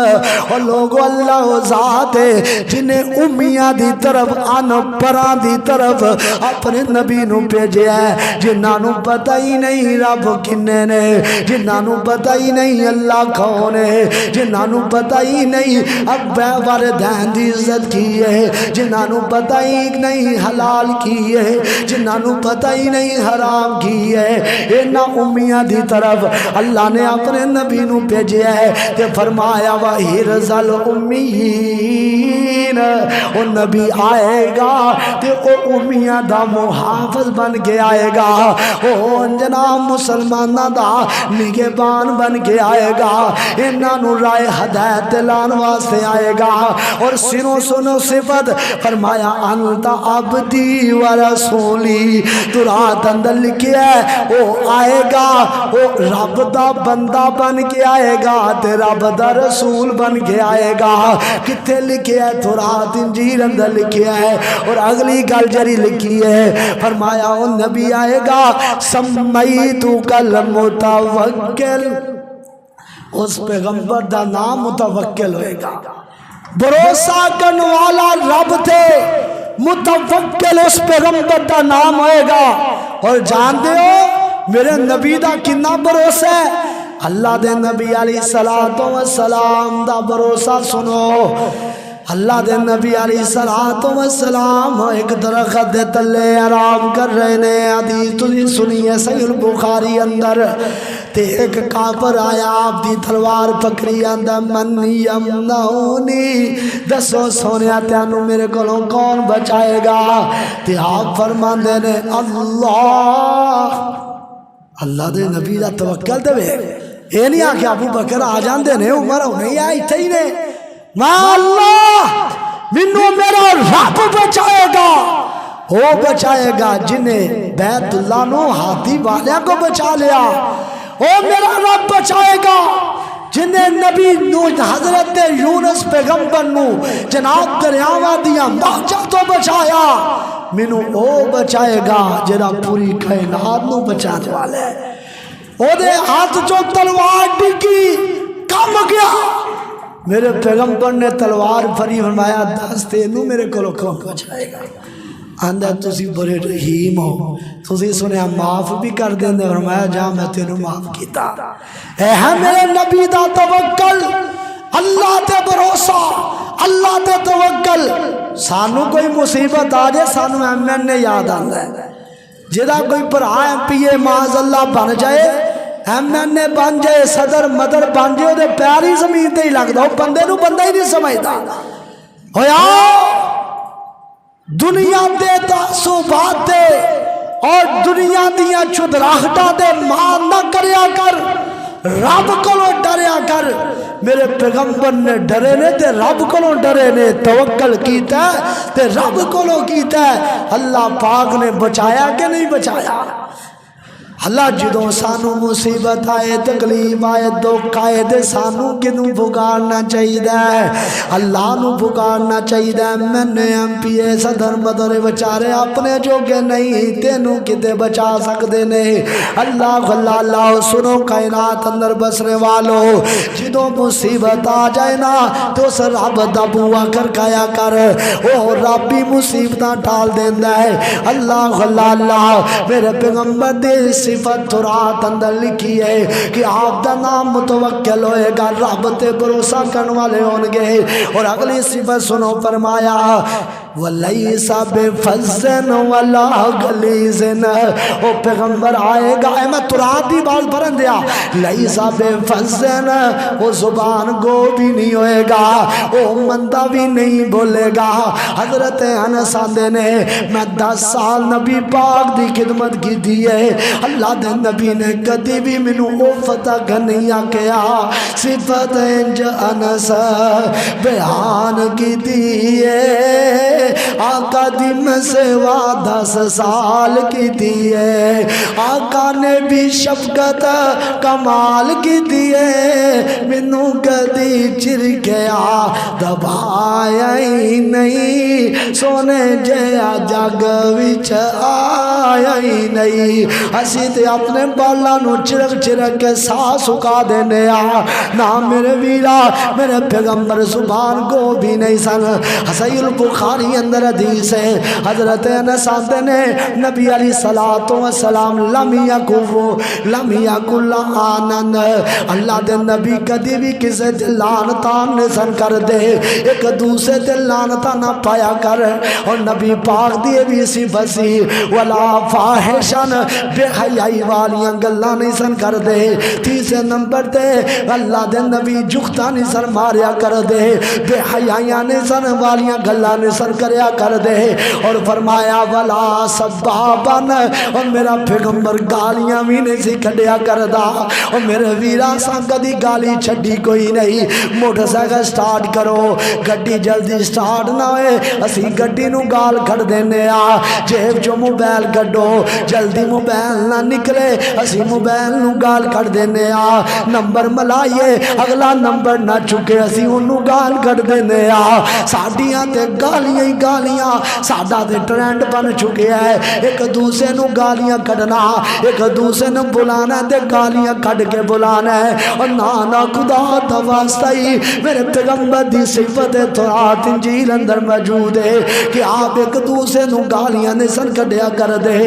اور لوگو اللہ ذات ہے جنہیں امیاں دی طرف انپران دی طرف اپنے نبی نو بھیجے ہے جنہاں نو پتہ ہی نہیں رب کنے نے جنہاں نو پتہ ہی نہیں اللہ کون ہے جنہاں نو پتہ ہی نہیں اب والدین دی عزت کی ہے جنہاں نو پتہ ہی نہیں حلال کی ہے جنہاں نو پتہ ہی نہیں حرام کی ہے انہاں امیاں دی طرف اللہ نے اپنے نبی نو بھیجے ہے کہ فرمایا وَحِرْزَ الْأُمِّيِّينَ وہ نبی آئے گا تے او امیاں دا محافظ بن کے آئے گا او جناب مسلمانہ دا نگہبان بن کے آئے گا انہاں نو رائے ہدایت دلان واسطے آئے گا اور سنو سنو صفت فرمایا انت عبدی و رسولی تورات اندر لکھیا ہے او آئے گا او رب دا بندہ بن کے آئے گا تے رب دا رسول بن کے آئے گا کتے لکھیا ہے تورات انجیل اندر لکھیا ہے اور اگلی گل جری لکھی ہے فرمایا او نبی آئے گا سمیتو کل متوکل اس پیغمبر دا نام متوکل ہوئے گا بھروسہ کرنے والا رب تھے متوکل اس پیغمبر دا نام ہوئے گا اور جان دے ہو میرے نبی دا کنا بھروسہ ہے اللہ دے نبی علیہ السلام دا بھروسہ سنو اللہ دے نبی علیہ السلام ایک درخت دے تلے آرام کر رہے نے حدیث تجھے سنی ہے صحیح البخاری اندر تے ایک کافر آیا آپ دی تلوار پکڑی اندر من یمنعونی دسو سونیا تیانو میرے کولوں کون بچائے گا تے آپ فرمان دے نے اللہ دے نبی دا توکل دے اے نہیں آکے ابو بکر آ جان دے نے عمر نہیں آئی تھی نے ماں اللہ منو میرا رب بچائے گا وہ بچائے گا جنہیں بیت اللہ نو ہاتھی والیاں کو بچا لیا وہ میرا رب بچائے گا جنہیں میرے نبی حضرت یونس پیغمبر نو جناب دریاواں دیاں موجاں تو بچایا، مینوں او بچائے گا جڑا پوری کائنات نو بچانے والا ہے۔ او دے ہاتھ چوں تلوار ڈگی کم گیا، میرے پیغمبر نے تلوار پھری، فرمایا دس تینوں میرے کولوں کون بچائے گا؟ آندا تسی بڑے رحیم ہو، تسی سنیا معاف بھی کر دیندے، فرمایا جا میں تینوں معاف کیتا۔ اے ہے میرے نبی دا توکل، اللہ تے بھروسہ، اللہ تے توکل۔ سانو کوئی مصیبت آ جائے سانو ایم این اے یاد آندا ہے، جدا کوئی بھرا ایم پی اے معاذ اللہ بن جائے، ایم این اے بن جائے، صدر مدر بن جائے، دے پیاری زمین تے ہی لگدا، وہ بندے نو بندہ ہی نہیں سمجھدا۔ ہویا دنیا دے تعصبات دے اور دنیا دیاں چدراہٹاں دے مان نہ کریا کر، رب کولوں ڈریا کر۔ میرے پیغمبر نے ڈرے نے تے رب کولوں ڈرے نے، توکل کیتا ہے تے رب کولوں کیتا ہے۔ اللہ پاک نے بچایا کہ نہیں بچایا؟ اللہ جدوں سانو مصیبت آئے، تکلیف آئے، دکھ آئے تے سانو کنوں پکارنا چاہیے؟ اللہ نو پکارنا چاہیے۔ میں نے ایم پی اے صدر مدر بچارے اپنے جوگے نہیں، تینوں کتے بچا سکتے نہیں۔ اللہ اللہ اللہ سنو کائنات اندر بسنے والو، جدوں مصیبت آ جائے نا تو اس رب دا بوا کھڑکایا کر، وہ رب بھی مصیبتاں ٹال دیندا ہے۔ اللہ اللہ اللہ میرے پیغمبر دے صفت تورات اندر لکھی ہے کہ آپ دا نام متوکل ہوئے گا، رب تے بھروسہ کرنے والے ہون گے۔ اور اگلی صفت سنو، فرمایا وَلَيْسَ بِفَزٍّ وَلَا غَلِيظٍ، وہ پیغمبر آئے گا، اے میں تورات دی بات پڑھن دیا، لَيْسَ بِفَزٍّ، وہ زبان گو بھی نہیں ہوئے گا، وہ مندہ بھی نہیں بولے گا۔ حضرت انس آندے نے میں 10 سال نبی پاک دی خدمت کی دیئے، اللہ دے نبی نے کدی بھی منو او فتح نہیں آکیا۔ صفت انج انس بیان کی دیئے، آقا دی میں سے 10 سال کی دیئے، آقا نے بھی شفقت کمال کی دیئے، منو کدی چرکیا دبایا ہی نہیں، سونے جیا جگ وچ آیا ہی نہیں۔ اسی تے اپنے بالا نو چرک چرک کے سا سکا دینے آ نا، میرے ویرا میرے پیغمبر زبان کو بھی نہیں سن۔ صحیح البخاری اندر حدیث ہے، حضرت انس آتے نے نبی علیہ السلام لم یکن لعانن، اللہ دے نبی کدی بھی کسے تے لعنتان نے سن کر دے، ایک دوسرے تے لعنتاں نہ پایا کر۔ اور نبی پاک دی بھی صفت سی، ولا فاحشن، بے حیائی والیاں گلاں نہیں سن کر دے۔ تیسرے نمبر تے اللہ دے نبی جھکتا نہیں سن ماریا کر دے، بے حیائیاں نہیں سن والیاں گلاں نہیں سن کریا کر دے۔ اور فرمایا ولا سبابن، اور میرا پیغمبر گالیاں بھی نہیں سی کڈیا کردا۔ اور میرے ویرا سا کدی گالی چھڈی کوئی نہیں۔ موٹر سائیکل سٹارٹ کرو، گڈی جلدی سٹارٹ نہ ہوئے اسی گڈی نو گال کھڑ دینے آ، جیب جو موبائل کڈو جلدی موبائل نہ نکلے اسی موبائل نو گال کھڑ دینے آ، نمبر ملائیے اگلا نمبر نہ چکے اسی انو گال کھڑ دینے آ۔ ساڈیاں تے گالیاں ہی گالیاں ساڈا تے ٹرینڈ بن چکے ہے، ایک دوسرے نو گالیاں کھڑنا، ایک دوسرے نو بلانا تے گالیاں کھڑ کے بلانا ہے۔ اور نانا خدا دا واسطہ ہی میرے پیغمبر دی صفت تورات انجیل اندر موجود ہے کہ آپ ایک دوسرے نو گالیاں نہیں سن کڈیا کر دے۔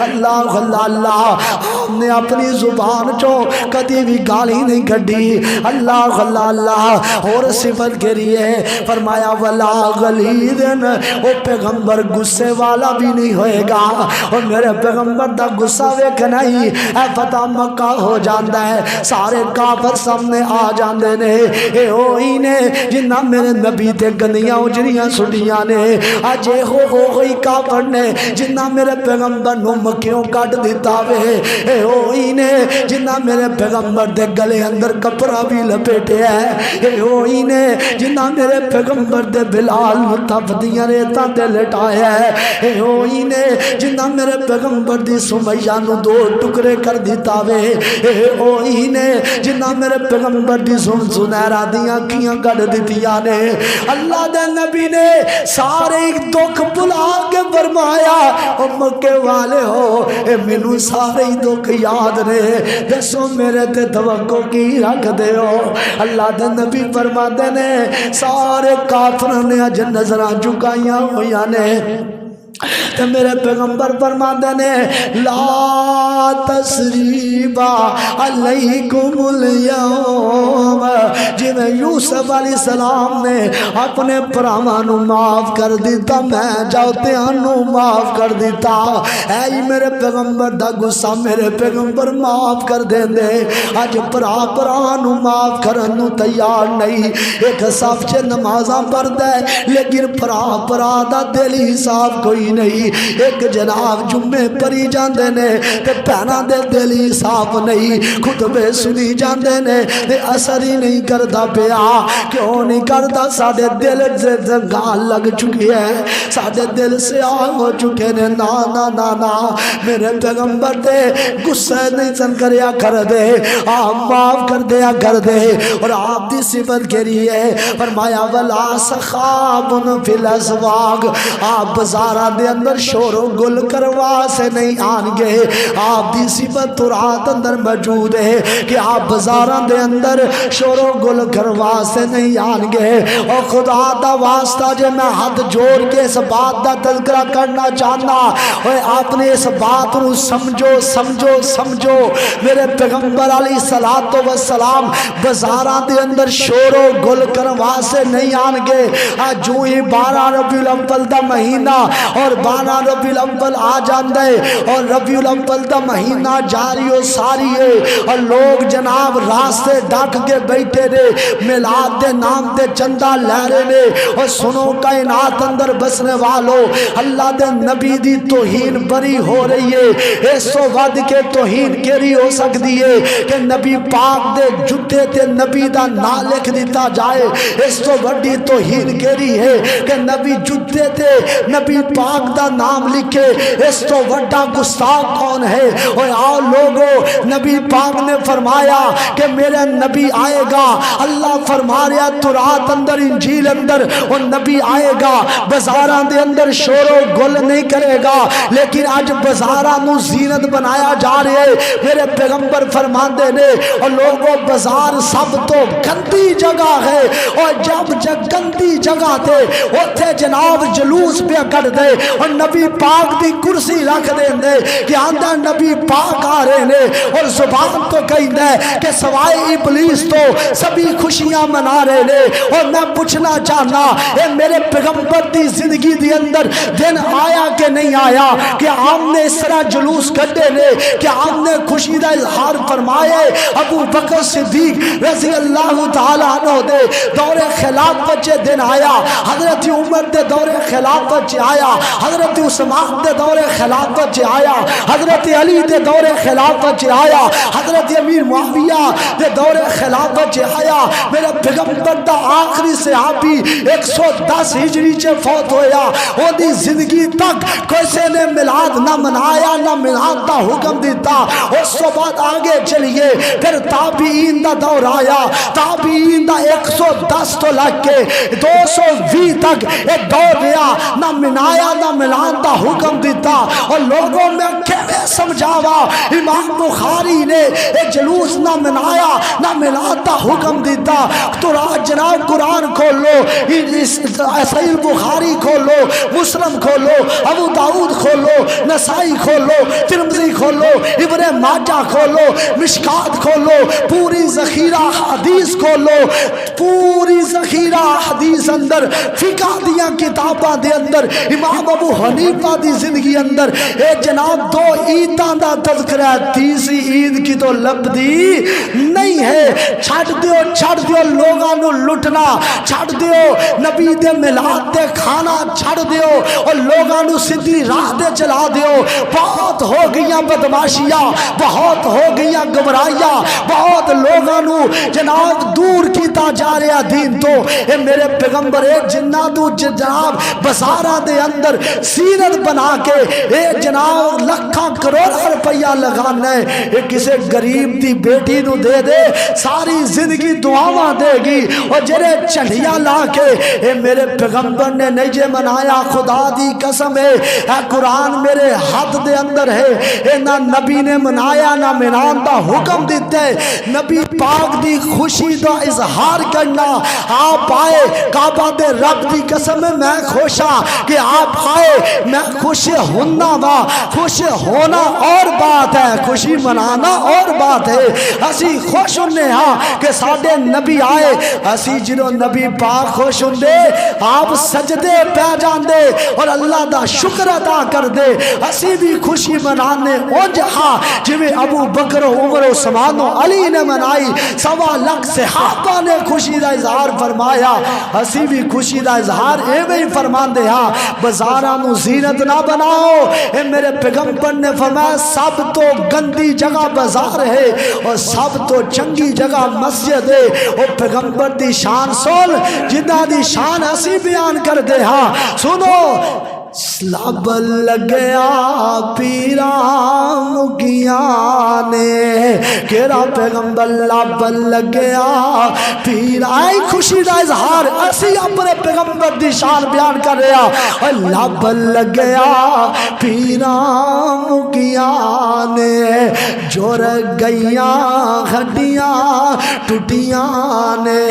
اللہ اللہ اللہ، آپ نے اپنی زبان چو کدی بھی گالی نہیں کڈی۔ اللہ اللہ اللہ، اور صفت کے لیے فرمایا ولا غلیظن، وہ پیغمبر غصے والا بھی نہیں ہوئے گا۔ اور میرے پیغمبر دا غصہ ویکھنا ہی اے فتح مکہ ہو جاندا ہے، سارے کافر سامنے آ جاندے نے۔ اے ہوئی نے جنہ میرے نبی تے گندیاں اجڑیاں سٹیاں نے اج ہوئی کافر نے جنہ میرے پیغمبر نو مکھیوں کٹ دیتا وے اے ہوئی نے جنہ میرے پیغمبر دے گلے اندر کپڑا بھی لپیٹے ہے اے ہوئی نے جنہ میرے پیغمبر دے بلال متفدیاں ریتاں تے لٹایا ہے اے ہوئی نے جنہ میرے پیغمبر دی سمیہ نو دو ٹکڑے کر دیتا وے اے ہوئی نے جنہ میرے پیغمبر دی سنہرا دیاں کیاں کٹ دیتیاں نے اللہ دے نبی نے سارے دکھ بلا کے فرمایا او مکے والے ہو اے مینوں سارے دکھ یاد نے دسو میرے تے توقع کی رکھ دے ہو اللہ دے نبی فرماتے نے سارے کافروں نے اج نظراں جھکائیاں ہویاں نے تے میرے پیغمبر فرماتے نے لا تسریبا علیکم اليوم جی میں یوسف علیہ السلام نے اپنے پراواں نو معاف کر دیتا میں جاؤتیاں نو معاف کر دیتا اے میرے پیغمبر دا غصہ میرے پیغمبر معاف کر دیں دے اج پرا نو معاف کرن نو تیار نہیں ایک صف چ نمازاں پڑھدا ہے لیکن پرا دا دل حساب کوئی نہیں ایک جناب جمعے پڑھی جاندے نے تے بہناں دے دل حساب نہیں خطبے سنی جاندے نے تے اثر ہی نہیں کردا پیا کیوں نہیں کردا ساڈے دل سے زنگال لگ چکی ہے ساڈے دل سے ہو چکے نے نا نا نا نا میرے پیغمبر تے غصہ نہیں سن کریا کر دے آپ معاف کر دیا کر دے اور آپ دی صفت کری ہے فرمایا ولا سخاب فی الاسواق آپ بازاراں دے اندر شور و گل کروا سے نہیں آن گے آپ دی صفت رات اندر موجود ہے کہ آپ بازاراں دے اندر شور و گل کروا سے نہیں آن گے اور خدا دا واسطہ جے میں ہاتھ جوڑ کے اس بات دا تذکرہ کرنا چاہنا اور آپ نے اس بات نو سمجھو میرے پیغمبر علیہ السلام بازاراں دے اندر شور و گل کروا سے نہیں آن گے جو ہی 12 ربیع الاول دا مہینہ اور 12 ربیع الاول آ جاندے اور ربیع الاول دا مہینہ جاری و ساری ہے اور لوگ جناب راستے ڈک کے بیٹھے نے میلاد دے نام تے چندہ لے رہے نے اور سنو کائنات اندر بسنے والوں اللہ دے نبی دی توہین بری ہو رہی ہے اس تو ود کے توہین کیری ہو سکتی ہے کہ نبی پاک دے جتے تے نبی دا نا لکھ دیتا جائے اس تو بڑی توہین کیری ہے کہ نبی جتے تے نبی پاک دا نام لکھے اس تو بڑا گستاخ کون ہے اور آؤ لوگوں نبی پاک نے فرمایا کہ میرے نبی آئے گا اللہ فرما رہا تورات اندر انجیل اندر اور نبی آئے گا بازاراں دے اندر شور و گل نہیں کرے گا لیکن آج بازاراں نو زینت بنایا جا رہے ہے میرے پیغمبر فرماندے نے اور لوگوں بازار سب تو گندی جگہ ہے اور جب گندی جگہ تے اوتھے جناب جلوس پہ کر دے اور نبی پاک دی کرسی رکھ دیں دے کہ آندہ نبی پاک آ رہے نے اور زبان تو کہیں دے کہ سوائے ابلیس تو سبھی خوشیاں منا رہے نے اور میں پوچھنا چاہنا اے میرے پیغمبر دی زندگی دی اندر دن آیا کہ نہیں آیا کہ ہم نے اس طرح جلوس کٹے نے کہ ہم نے خوشی دا اظہار فرمائے ابو بکر صدیق رضی اللہ تعالیٰ عنہ دے دور خلافت چے دن آیا حضرت عمر دے دور خلافت چے آیا حضرت عثمان دے دور خلافت چے آیا حضرت علی دے دور خلافت چے آیا حضرت امیر معاویہ دے دور خلافت چے آیا میرے پیغمبر دا آخری صحابی 110 ہجری چے فوت ہویا وہ دی زندگی تک کسے نے میلاد نہ منایا نہ میلاد دا حکم دیتا اس تو بعد آگے چلیے پھر تابعین دا دور آیا تابعین دا 110 تو لگ کے 220 تک ایک دور رہا نہ منایا نہ میلاد دا حکم دیتا اور لوگوں میں کیویں سمجھاوا امام بخاری نے ایک جلوس نہ منایا نہ میلاد دا حکم دیتا تو راج جناب قرآن کھول لو، صحیح بخاری کھول لو، مسلم کھول لو، ابو داؤد کھول لو، نسائی کھول لو، ترمذی کھول لو، ابن ماجہ کھول لو، مشکات کھول لو، پوری ذخیرہ حدیث کھول لو، پوری ذخیرہ حدیث اندر فقہ دیا کتاباں دے اندر امام ابو حنیفہ دی زندگی اندر اے جناب دو عیداں دا تذکرہ ہے، تیسری عید کی تو لبدی نہیں ہے۔ چھڑ دیو لوگاں نو لٹنا، چھڑ دیو نبی دے میلاد دے کھانا چھڑ دیو اور لوگاں نو سیدھی راہ دے چلا دیو۔ بہت ہو گئیاں بدماشیاں، بہت ہو گئیاں گمراہیاں، بہت لوگاں نو جناب دور کیتا جا رہا دین تو۔ اے میرے پیغمبر اے جنہ تو جناب بازاراں دے اندر سیرت بنا کے اے جناب لکھاں کروڑا روپیہ لگانا ہے، اے کسے غریب دی بیٹی نو دے دے ساری زندگی دعاواں دے گی۔ اور جڑے چڑھیاں لا کے اے میرے پیغمبر نے نہیں جے منایا، خدا دی قسم ہے اے قرآن میرے ہاتھ دے اندر ہے، اے نہ نبی نے منایا نہ منان دا حکم دیتے۔ نبی پاک دی خوشی دا اظہار کرنا، آپ آئے کعبہ دے رب دی قسم میں خوشا کہ آپ آئے، میں خوش ہونا وا، خوش ہونا اور بات ہے، خوشی منانا اور بات ہے۔ اسی خوش ہونے ہاں کہ ساڈے نبی آئے، اسی جنہوں نبی پاک خوش ہوندے آپ سجدے پہ جاندے اور اللہ دا شکر ادا کر دے۔ اسی بھی خوشی منانے اونج ہاں جویں ابو بکر و عمر و عثمان و علی نے منائی، 1.25 لاکھ صحابہ نے خوشی دا اظہار فرمایا، اسی بھی خوشی دا اظہار ایویں ہی فرماندے ہاں۔ بازاراں نو زینت نہ بناؤ، اے میرے پیغمبر نے فرمایا سب تو گندی جگہ بازار ہے اور سب تو چنگی جگہ مسجد ہے۔ اور پیغمبر دی شان سن جنہ دی شان اسی بیان کر دے ہاں، سنو لب لگیا پیران مگیاں نے، کیرا پیغمبر لب لگیا پیر آئی خوشی دا اظہار اسی اپنے پیغمبر دی شان بیان کر رہا۔ اور لب لگیا پیران مگیاں نے، جور گئیاں ہڈیاں ٹوٹیاں نے،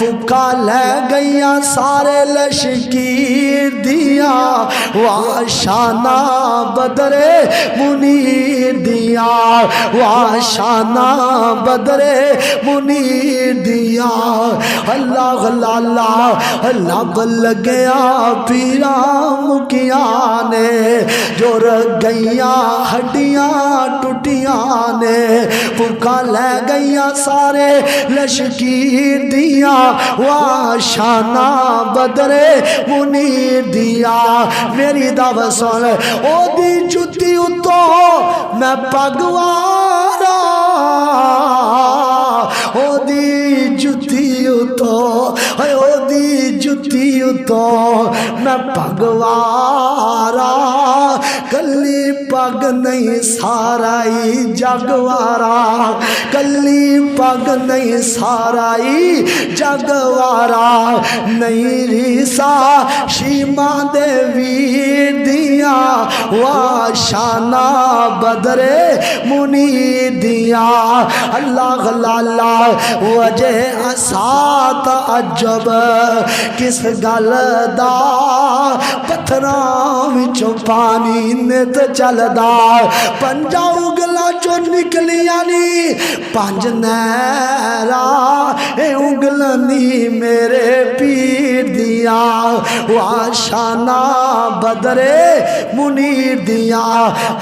پکا لے گئیاں سارے لشکیر دیا، واشانہ بدر منیر دیا، واشانہ بدر منیر دیا۔ اللہ اللہ اللہ اللہ بل گیا پیران مکیاں نے، جو رہ گئیاں ہڈیاں ٹوٹیاں نے، پکا لے گئیاں سارے لشکیر دیا، واشانہ بدر منیر دیا۔ میری دعوت سن، او دی جتی اتو میں پگوارا، او دی جتی اتو، او دی جتی اتو میں پگوارا، کلی پگ نہیں سارائی جگوارا، کلی پگ نہیں سارائی جگوارا، نہیں ریسا شیما دیوی دیا، واشانہ بدر منیر دیا۔ اللہ اللہ وجہ اسات عجب کس گل دا، پتھراں وچوں پانی نت چلدا، پنجا اگلا چو نکلیاں نی پانچ نیرا، اے اگلا نی میرے پیر دیا، واشانہ بدر منیر دیا۔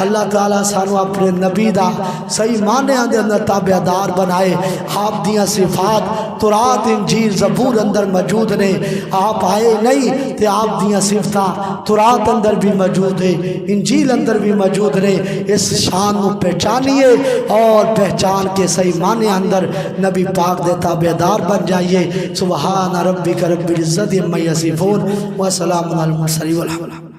اللہ تعالیٰ سانو اپنے نبی دا صحیح معنی دے اندر تابعدار بنائے۔ آپ دیاں صفات تورات انجیل زبور اندر موجود نے، آپ آئے نہیں تے آپ دیاں صفتاں تورات اندر بھی موجود ہے، انجیل اندر بھی موجود نے۔ اس شان کو پہچانیے اور پہچان کے صحیح معنی اندر نبی پاک دے تابعدار بن جائیے۔ سبحان ربک رب العزت عما یصفون وسلام علی المرسلین والحمد للہ۔